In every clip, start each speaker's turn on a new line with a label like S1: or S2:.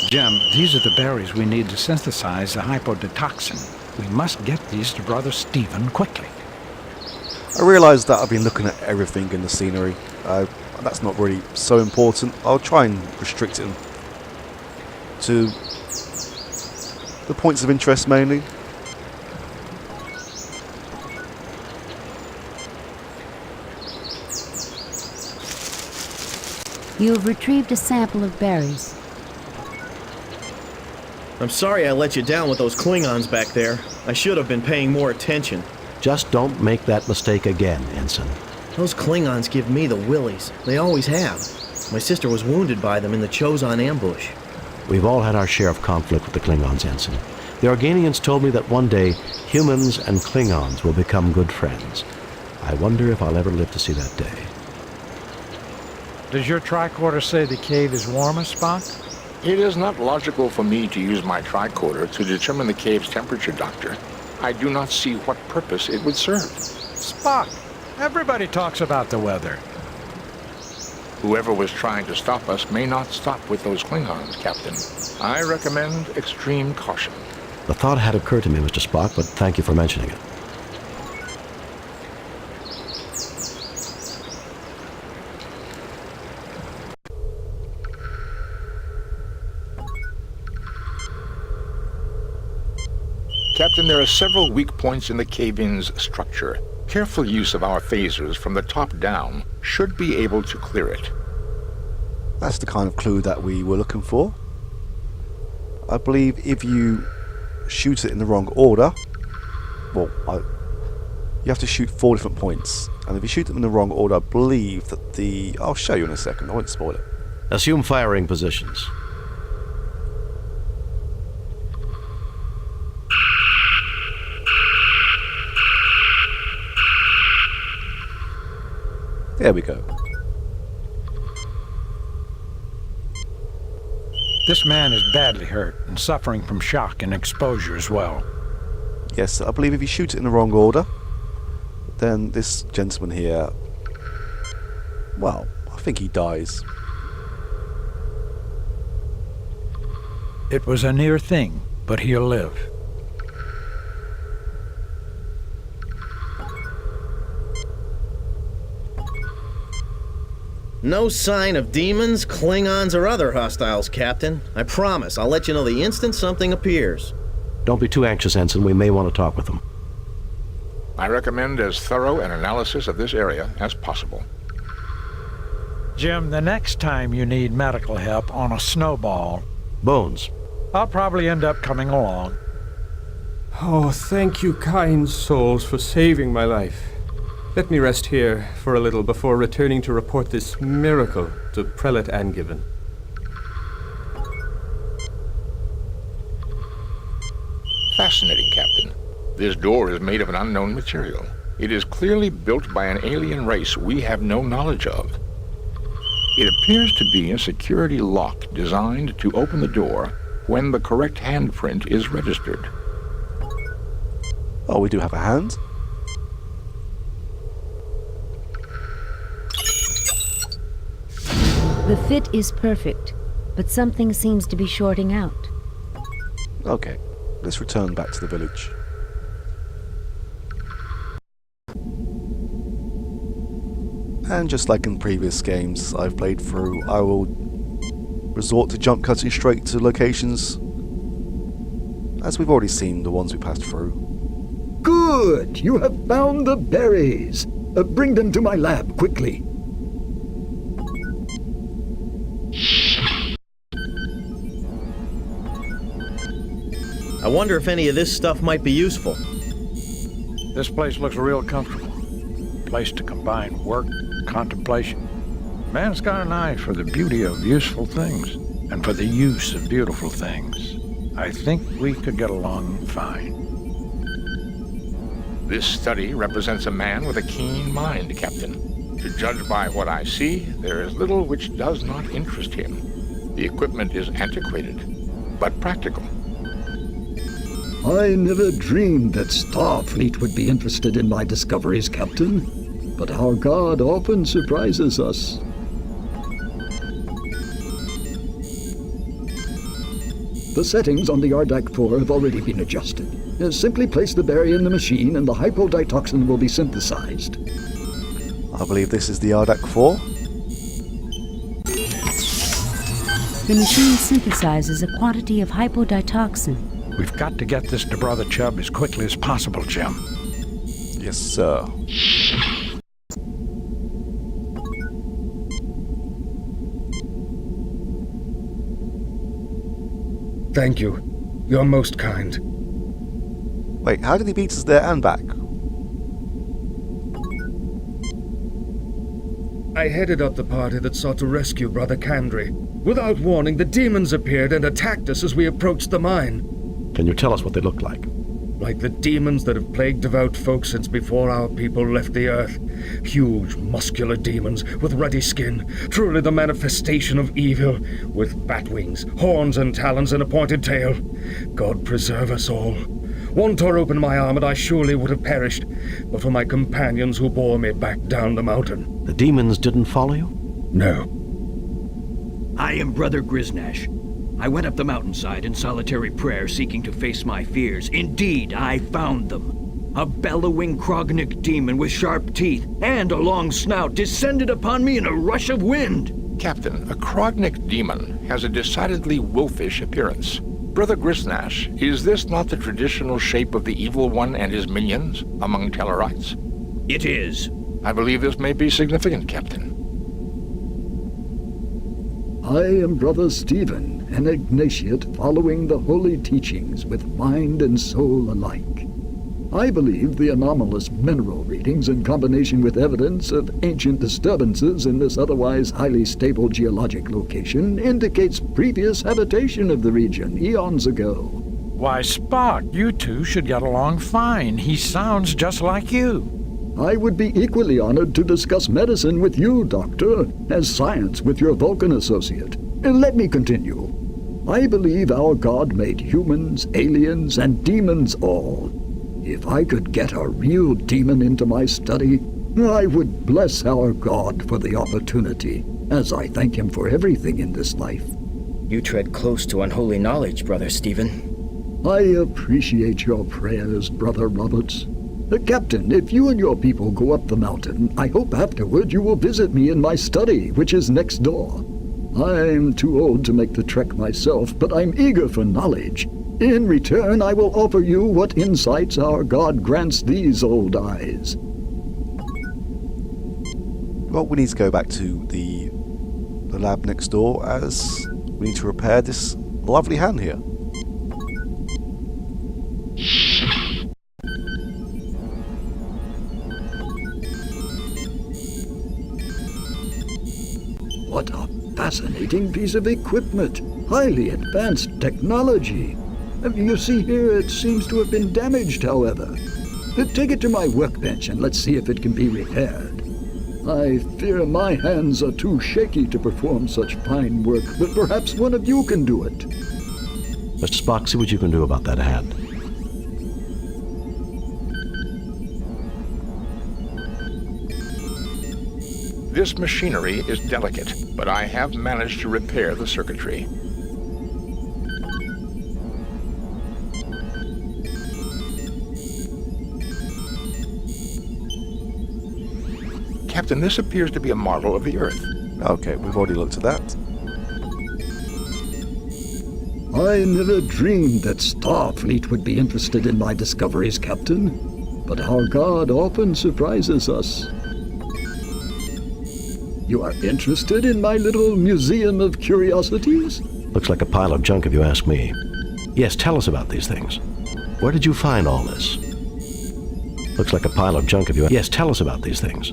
S1: Jim, these are the berries we need to synthesize the hypodetoxin. We must get these to Brother Stephen quickly.
S2: I realise that I've been looking at everything in the scenery. That's not really so important. I'll try and restrict it to the points of interest mainly.
S3: You have retrieved a sample of berries.
S4: I'm sorry I let you down with those Klingons back there. I should have been paying more attention.
S5: Just don't make that mistake again, Ensign.
S4: Those Klingons give me the willies. They always have. My sister was wounded by them in the Chozon ambush.
S5: We've all had our share of conflict with the Klingons, Ensign. The Organians told me that one day humans and Klingons will become good friends. I wonder if I'll ever live to see that day.
S1: Does your tricorder say the cave is warmest, Spock?
S6: It is not logical for me to use my tricorder to determine the cave's temperature, Doctor. I do not see what purpose it would serve.
S1: Spock, everybody talks about the weather.
S6: Whoever was trying to stop us may not stop with those Klingons, Captain. I recommend extreme caution.
S5: The thought had occurred to me, Mr. Spock, but thank you for mentioning it.
S6: Captain, there are several weak points in the cave-in's structure. Careful use of our phasers from the top down should be able to clear it.
S2: That's the kind of clue that we were looking for. I believe if you shoot it in the wrong order, well, you have to shoot 4 different points. And if you shoot them in the wrong order, I believe that the... I'll show you in a second, I won't spoil it.
S5: Assume firing positions.
S2: There we go.
S1: This man is badly hurt and suffering from shock and exposure as well.
S2: Yes, I believe if you shoot it in the wrong order, then this gentleman here, well, I think he dies.
S1: It was a near thing, but he'll live.
S4: No sign of demons, Klingons, or other hostiles, Captain. I promise I'll let you know the instant something appears.
S5: Don't be too anxious, Ensign. We may want to talk with them.
S6: I recommend as thorough an analysis of this area as possible.
S1: Jim, the next time you need medical help on a snowball,
S5: Bones.
S1: I'll probably end up coming along.
S7: Oh, thank you, kind souls, for saving my life. Let me rest here for a little before returning to report this miracle to Prelate Angiven.
S6: Fascinating, Captain. This door is made of an unknown material. It is clearly built by an alien race we have no knowledge of. It appears to be a security lock designed to open the door when the correct handprint is registered.
S2: Oh, we do have a hand.
S3: The fit is perfect, but something seems to be shorting out.
S2: Okay, let's return back to the village. And just like in previous games I've played through, I will resort to jump cutting straight to locations, as we've already seen the ones we passed through.
S8: Good! You have found the berries. Bring them to my lab, quickly.
S4: I wonder if any of this stuff might be useful.
S1: This place looks real comfortable. Place to combine work, contemplation. Man's got an eye for the beauty of useful things and for the use of beautiful things. I think we could get along fine.
S6: This study represents a man with a keen mind, Captain. To judge by what I see, there is little which does not interest him. The equipment is antiquated, but practical.
S8: I never dreamed that Starfleet would be interested in my discoveries, Captain. But our God often surprises us. The settings on the Ardak 4 have already been adjusted. Simply place the berry in the machine and the hypoditoxin will be synthesized.
S2: I believe this is the Ardak 4.
S3: The machine synthesizes a quantity of hypoditoxin.
S1: We've got to get this to Brother Chubb as quickly as possible, Jim.
S2: Yes, sir.
S9: Thank you. You're most kind.
S2: Wait, how did he beat us there and back?
S9: I headed up the party that sought to rescue Brother Kandri. Without warning, the demons appeared and attacked us as we approached the mine.
S5: Can you tell us what they look like?
S9: Like the demons that have plagued devout folk since before our people left the earth. Huge, muscular demons with ruddy skin, truly the manifestation of evil, with bat wings, horns and talons and a pointed tail. God preserve us all. One tore open my arm and I surely would have perished, but for my companions who bore me back down the mountain.
S5: The demons didn't follow you?
S9: No.
S10: I am Brother Griznash. I went up the mountainside in solitary prayer, seeking to face my fears. Indeed, I found them. A bellowing Krognik demon with sharp teeth and a long snout descended upon me in a rush of wind.
S6: Captain, a Krognik demon has a decidedly wolfish appearance. Brother Griznash, is this not the traditional shape of the Evil One and his minions among Tellarites?
S10: It is.
S6: I believe this may be significant, Captain.
S8: I am Brother Stephen, an Ignatiate following the holy teachings with mind and soul alike. I believe the anomalous mineral readings in combination with evidence of ancient disturbances in this otherwise highly stable geologic location indicates previous habitation of the region eons ago.
S1: Why, Spock, you two should get along fine. He sounds just like you.
S8: I would be equally honored to discuss medicine with you, Doctor, as science with your Vulcan associate. Let me continue. I believe our God made humans, aliens, and demons all. If I could get a real demon into my study, I would bless our God for the opportunity, as I thank him for everything in this life.
S11: You tread close to unholy knowledge, Brother Stephen.
S8: I appreciate your prayers, Brother Roberts. Captain, if you and your people go up the mountain, I hope afterward you will visit me in my study, which is next door. I'm too old to make the trek myself, but I'm eager for knowledge. In return, I will offer you what insights our God grants these old eyes.
S2: Well, we need to go back to the lab next door as we need to repair this lovely hand here.
S8: What a fascinating piece of equipment. Highly advanced technology. You see here, it seems to have been damaged, however. Take it to my workbench and let's see if it can be repaired. I fear my hands are too shaky to perform such fine work, but perhaps one of you can do it.
S5: Mr. Spock, see what you can do about that hand.
S6: This machinery is delicate, but I have managed to repair the circuitry. Captain, this appears to be a model of the Earth.
S2: Okay, we've already looked at that.
S8: I never dreamed that Starfleet would be interested in my discoveries, Captain. But our God often surprises us. You are interested in my little museum of curiosities?
S5: Looks like a pile of junk if you ask me. Yes, tell us about these things. Where did you find all this? Looks like a pile of junk if you... Yes, tell us about these things.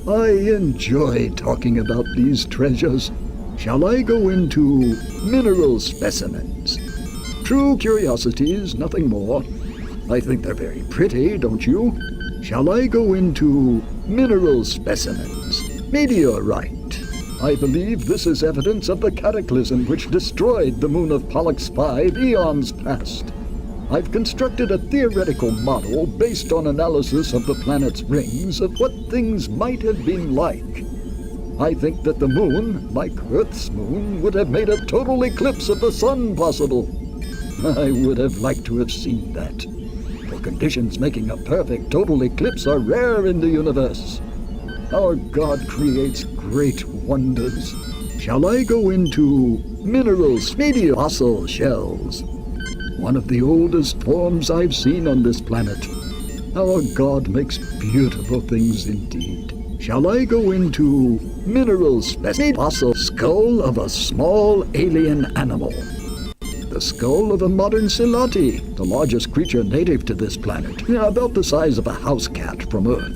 S8: I enjoy talking about these treasures. Shall I go into mineral specimens? True curiosities, nothing more. I think they're very pretty, don't you? Shall I go into mineral specimens? Meteorite. I believe this is evidence of the cataclysm which destroyed the moon of Pollux 5 eons past. I've constructed a theoretical model based on analysis of the planet's rings of what things might have been like. I think that the moon, like Earth's moon, would have made a total eclipse of the sun possible. I would have liked to have seen that. For conditions making a perfect total eclipse are rare in the universe. Our God creates great wonders. Shall I go into minerals, maybe fossil shells? One of the oldest forms I've seen on this planet. Our God makes beautiful things indeed. Shall I go into minerals, fossil skull of a small alien animal? The skull of a modern Silati, the largest creature native to this planet, about the size of a house cat from Earth.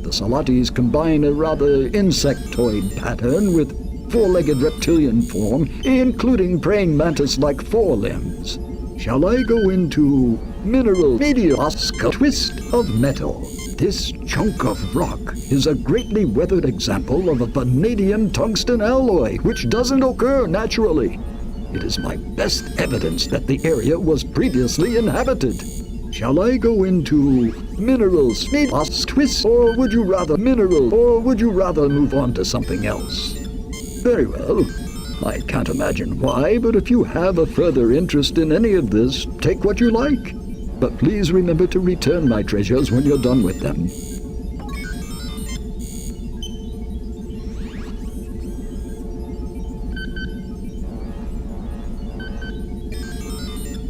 S8: The Salatis combine a rather insectoid pattern with four-legged reptilian form, including praying mantis-like forelimbs. Shall I go into mineral medioscope twist of metal? This chunk of rock is a greatly weathered example of a vanadium tungsten alloy, which doesn't occur naturally. It is my best evidence that the area was previously inhabited. Shall I go into minerals, twist, or would you rather move on to something else? Very well. I can't imagine why, but if you have a further interest in any of this, take what you like. But please remember to return my treasures when you're done with them.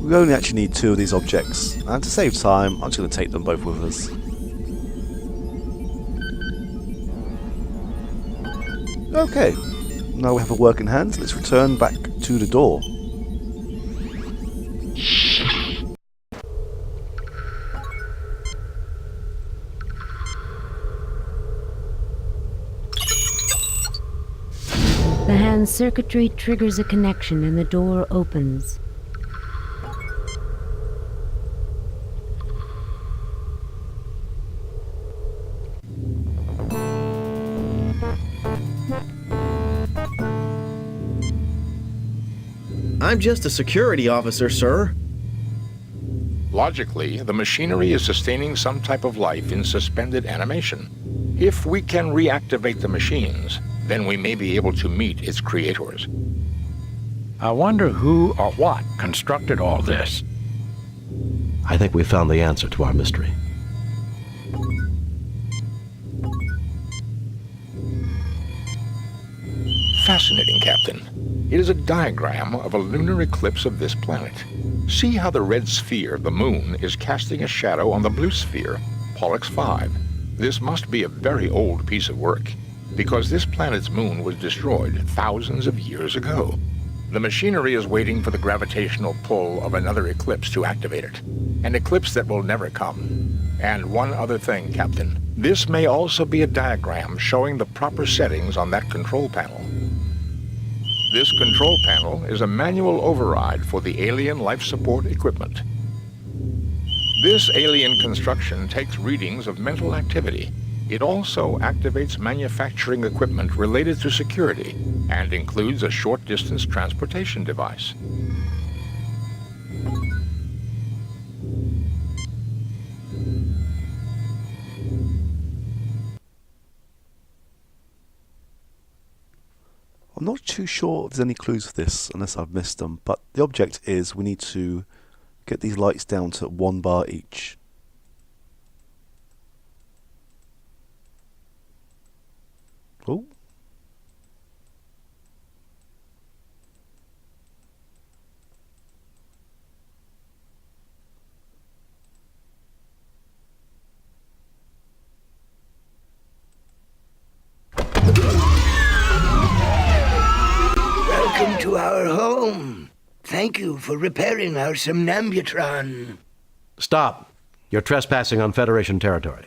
S2: We only actually need 2 of these objects, and to save time, I'm just going to take them both with us. Okay, now we have a work in hand, let's return back to the door.
S3: The hand's circuitry triggers a connection and the door opens.
S4: I'm just a security officer, sir.
S6: Logically, the machinery is sustaining some type of life in suspended animation. If we can reactivate the machines, then we may be able to meet its creators.
S1: I wonder who or what constructed all this.
S5: I think we found the answer to our mystery.
S6: Fascinating, Captain. It is a diagram of a lunar eclipse of this planet. See how the red sphere, the moon, is casting a shadow on the blue sphere, Pollux 5. This must be a very old piece of work, because this planet's moon was destroyed thousands of years ago. The machinery is waiting for the gravitational pull of another eclipse to activate it, an eclipse that will never come. And one other thing, Captain. This may also be a diagram showing the proper settings on that control panel. This control panel is a manual override for the alien life support equipment. This alien construction takes readings of mental activity. It also activates manufacturing equipment related to security and includes a short-distance transportation device.
S2: I'm not too sure if there's any clues for this, unless I've missed them, but the object is we need to get these lights down to 1 bar each. Oh.
S12: Welcome to our home. Thank you for repairing our somnambutron.
S5: Stop. You're trespassing on Federation territory.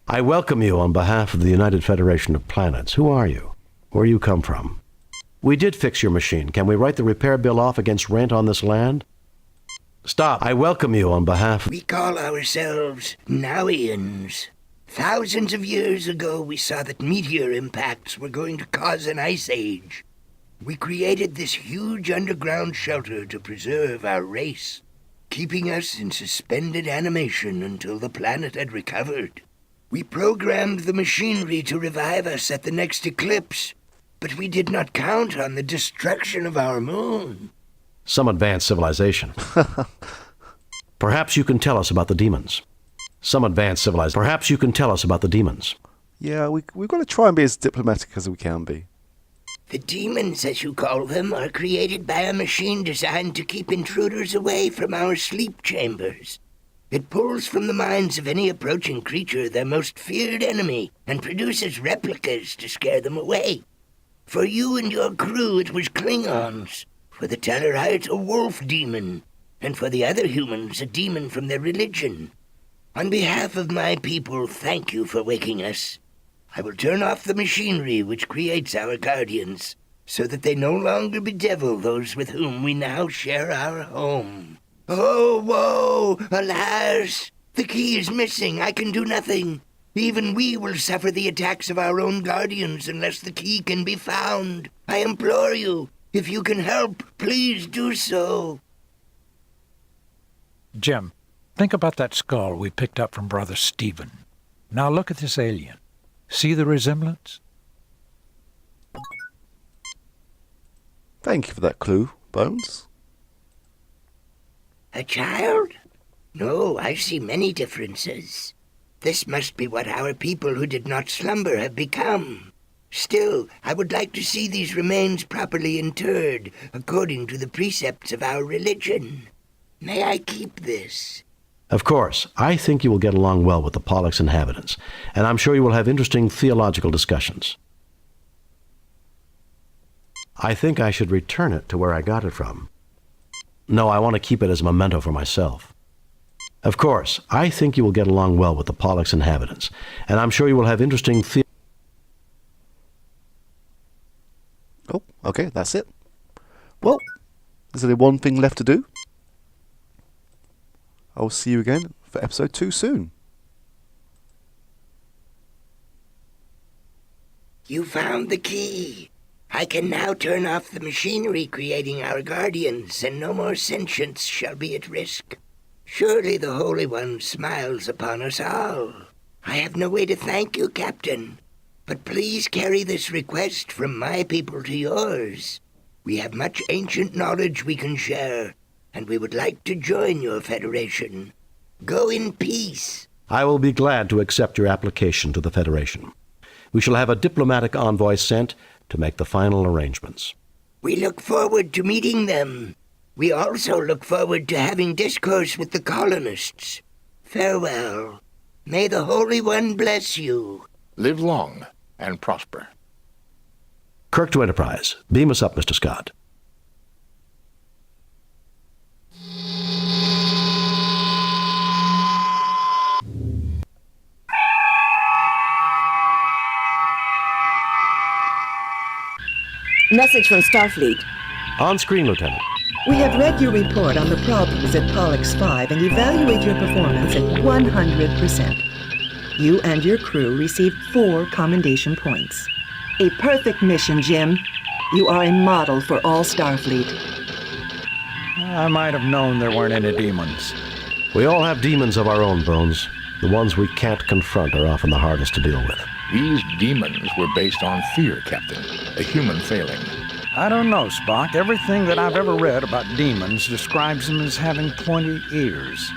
S5: I welcome you on behalf of the United Federation of Planets. Who are you? Where you come from? We did fix your machine. Can we write the repair bill off against rent on this land? Stop. I welcome you on behalf...
S12: We call ourselves Nowians. Thousands of years ago, we saw that meteor impacts were going to cause an ice age. We created this huge underground shelter to preserve our race, keeping us in suspended animation until the planet had recovered. We programmed the machinery to revive us at the next eclipse, but we did not count on the destruction of our moon.
S5: Some advanced civilization. Perhaps you can tell us about the demons. Some advanced civilization. Perhaps you can tell us about the demons.
S2: Yeah, we've got to try and be as diplomatic as we can be.
S12: The demons, as you call them, are created by a machine designed to keep intruders away from our sleep chambers. It pulls from the minds of any approaching creature their most feared enemy and produces replicas to scare them away. For you and your crew, it was Klingons. For the Tellarites, a wolf demon. And for the other humans, a demon from their religion. On behalf of my people, thank you for waking us. I will turn off the machinery which creates our guardians, so that they no longer bedevil those with whom we now share our home. Oh, woe! Alas! The key is missing. I can do nothing. Even we will suffer the attacks of our own guardians unless the key can be found. I implore you, if you can help, please do so.
S1: Jim, think about that skull we picked up from Brother Stephen. Now look at this alien. See the resemblance?
S2: Thank you for that clue, Bones.
S12: A child? No, I see many differences. This must be what our people who did not slumber have become. Still, I would like to see these remains properly interred, according to the precepts of our religion. May I keep this?
S5: Of course, I think you will get along well with the Pollux inhabitants, and I'm sure you will have interesting theological discussions. I think I should return it to where I got it from. No, I want to keep it as a memento for myself. Of course, I think you will get along well with the Pollux inhabitants, and I'm sure you will have interesting
S2: Oh, okay, that's it. Well, there's only one thing left to do. I will see you again for episode 2 soon.
S12: You found the key. I can now turn off the machinery creating our guardians, and no more sentience shall be at risk. Surely the Holy One smiles upon us all. I have no way to thank you, Captain, but please carry this request from my people to yours. We have much ancient knowledge we can share, and we would like to join your Federation. Go in peace.
S5: I will be glad to accept your application to the Federation. We shall have a diplomatic envoy sent to make the final arrangements.
S12: We look forward to meeting them. We also look forward to having discourse with the colonists. Farewell. May the Holy One bless you.
S6: Live long and prosper.
S5: Kirk to Enterprise. Beam us up, Mr. Scott.
S13: Message from Starfleet.
S5: On screen, Lieutenant.
S13: We have read your report on the problems at Pollux 5 and evaluate your performance at 100%. You and your crew received 4 commendation points. A perfect mission, Jim. You are a model for all Starfleet.
S1: I might have known there weren't any demons.
S5: We all have demons of our own, Bones. The ones we can't confront are often the hardest to deal with.
S6: These demons were based on fear, Captain. A human failing.
S1: I don't know, Spock. Everything that I've ever read about demons describes them as having pointy ears.